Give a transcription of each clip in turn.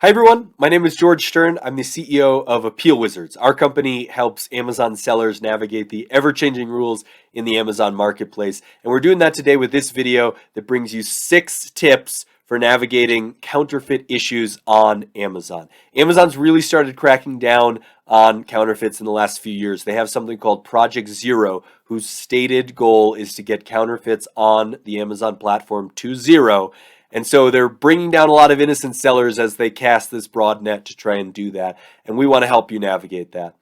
Hi everyone, my name is George Stern. I'm the CEO of Appeal Wizards. Our company helps Amazon sellers navigate the ever-changing rules in the Amazon marketplace. And we're doing that today with this video that brings you 6 tips for navigating counterfeit issues on Amazon. Amazon's really started cracking down on counterfeits in the last few years. They have something called Project Zero, whose stated goal is to get counterfeits on the Amazon platform to zero. And so they're bringing down a lot of innocent sellers as they cast this broad net to try and do that. And we want to help you navigate that.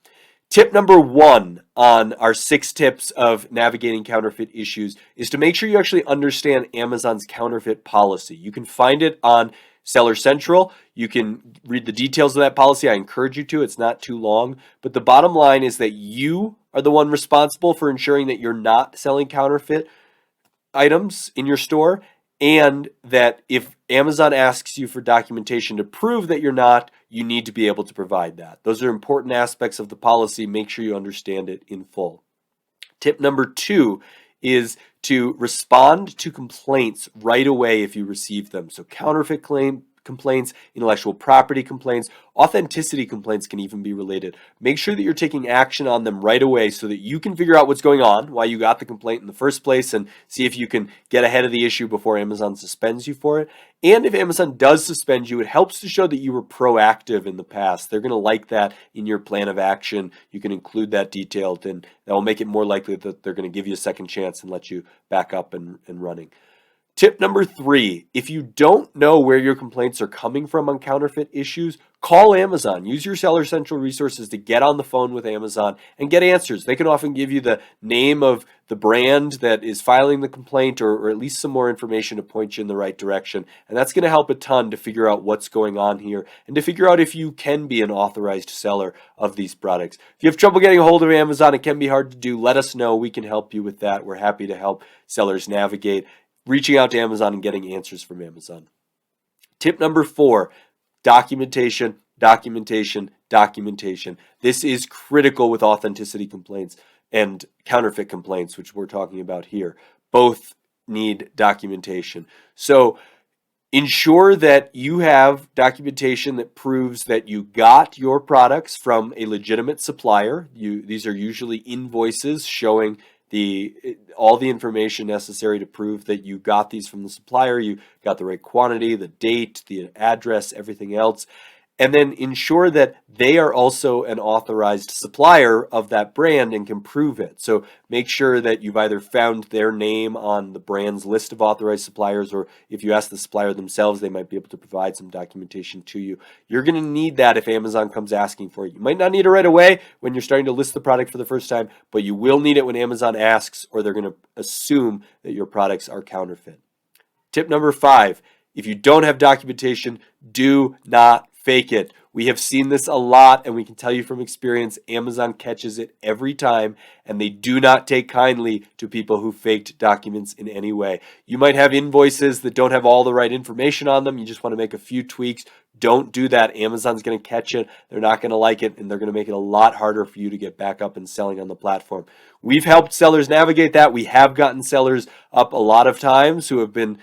Tip number 1 on our 6 tips of navigating counterfeit issues is to make sure you actually understand Amazon's counterfeit policy. You can find it on Seller Central. You can read the details of that policy. I encourage you to. It's not too long. But the bottom line is that you are the one responsible for ensuring that you're not selling counterfeit items in your store, and that if Amazon asks you for documentation to prove that you're not, you need to be able to provide that. Those are important aspects of the policy. Make sure you understand it in full. Tip number 2 is to respond to complaints right away if you receive them. So counterfeit complaints, intellectual property complaints, authenticity complaints can even be related. Make sure that you're taking action on them right away so that you can figure out what's going on, why you got the complaint in the first place, and see if you can get ahead of the issue before Amazon suspends you for it. And if Amazon does suspend you, it helps to show that you were proactive in the past. They're going to like that in your plan of action. You can include that detailed, and that will make it more likely that they're going to give you a second chance and let you back up and running. Tip number 3, if you don't know where your complaints are coming from on counterfeit issues, call Amazon. Use your Seller Central resources to get on the phone with Amazon and get answers. They can often give you the name of the brand that is filing the complaint, or at least some more information to point you in the right direction. And that's going to help a ton to figure out what's going on here and to figure out if you can be an authorized seller of these products. If you have trouble getting a hold of Amazon, it can be hard to do. Let us know. We can help you with that. We're happy to help sellers navigate reaching out to Amazon and getting answers from Amazon. Tip number 4, documentation, documentation, documentation. This is critical with authenticity complaints and counterfeit complaints, which we're talking about here. Both need documentation. So ensure that you have documentation that proves that you got your products from a legitimate supplier. These are usually invoices showing all the information necessary to prove that you got these from the supplier, you got the right quantity, the date, the address, everything else. And then ensure that they are also an authorized supplier of that brand and can prove it. So make sure that you've either found their name on the brand's list of authorized suppliers, or if you ask the supplier themselves, they might be able to provide some documentation to you. You're going to need that if Amazon comes asking for it. You might not need it right away when you're starting to list the product for the first time, but you will need it when Amazon asks, or they're going to assume that your products are counterfeit. Tip number 5, if you don't have documentation, do not fake it. We have seen this a lot, and we can tell you from experience, Amazon catches it every time, and they do not take kindly to people who faked documents in any way. You might have invoices that don't have all the right information on them. You just want to make a few tweaks. Don't do that. Amazon's going to catch it. They're not going to like it, and they're going to make it a lot harder for you to get back up and selling on the platform. We've helped sellers navigate that. We have gotten sellers up a lot of times who have been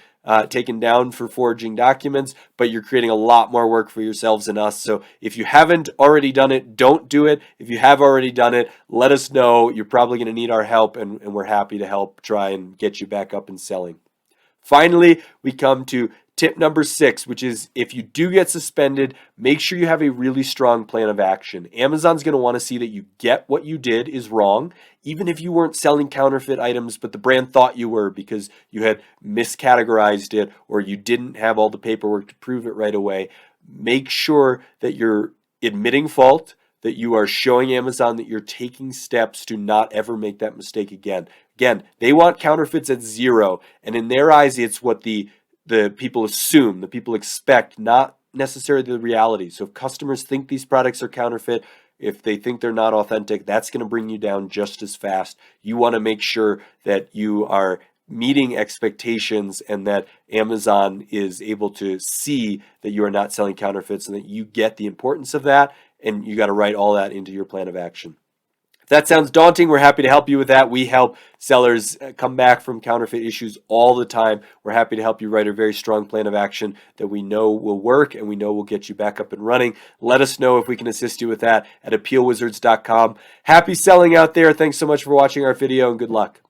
taken down for forging documents, but you're creating a lot more work for yourselves and us. So if you haven't already done it, don't do it. If you have already done it, let us know. You're probably going to need our help, and we're happy to help try and get you back up and selling. Finally, we come to tip number 6, which is if you do get suspended, make sure you have a really strong plan of action. Amazon's going to want to see that you get what you did is wrong, even if you weren't selling counterfeit items, but the brand thought you were because you had miscategorized it or you didn't have all the paperwork to prove it right away. Make sure that you're admitting fault, that you are showing Amazon that you're taking steps to not ever make that mistake again. Again, they want counterfeits at 0, and in their eyes, it's what the people assume, the people expect, not necessarily the reality. So if customers think these products are counterfeit, if they think they're not authentic, that's going to bring you down just as fast. You want to make sure that you are meeting expectations and that Amazon is able to see that you are not selling counterfeits and that you get the importance of that, and you got to write all that into your plan of action. that sounds daunting, we're happy to help you with that. We help sellers come back from counterfeit issues all the time. We're happy to help you write a very strong plan of action that we know will work and we know will get you back up and running. Let us know if we can assist you with that at appealwizards.com. Happy selling out there. Thanks so much for watching our video and good luck.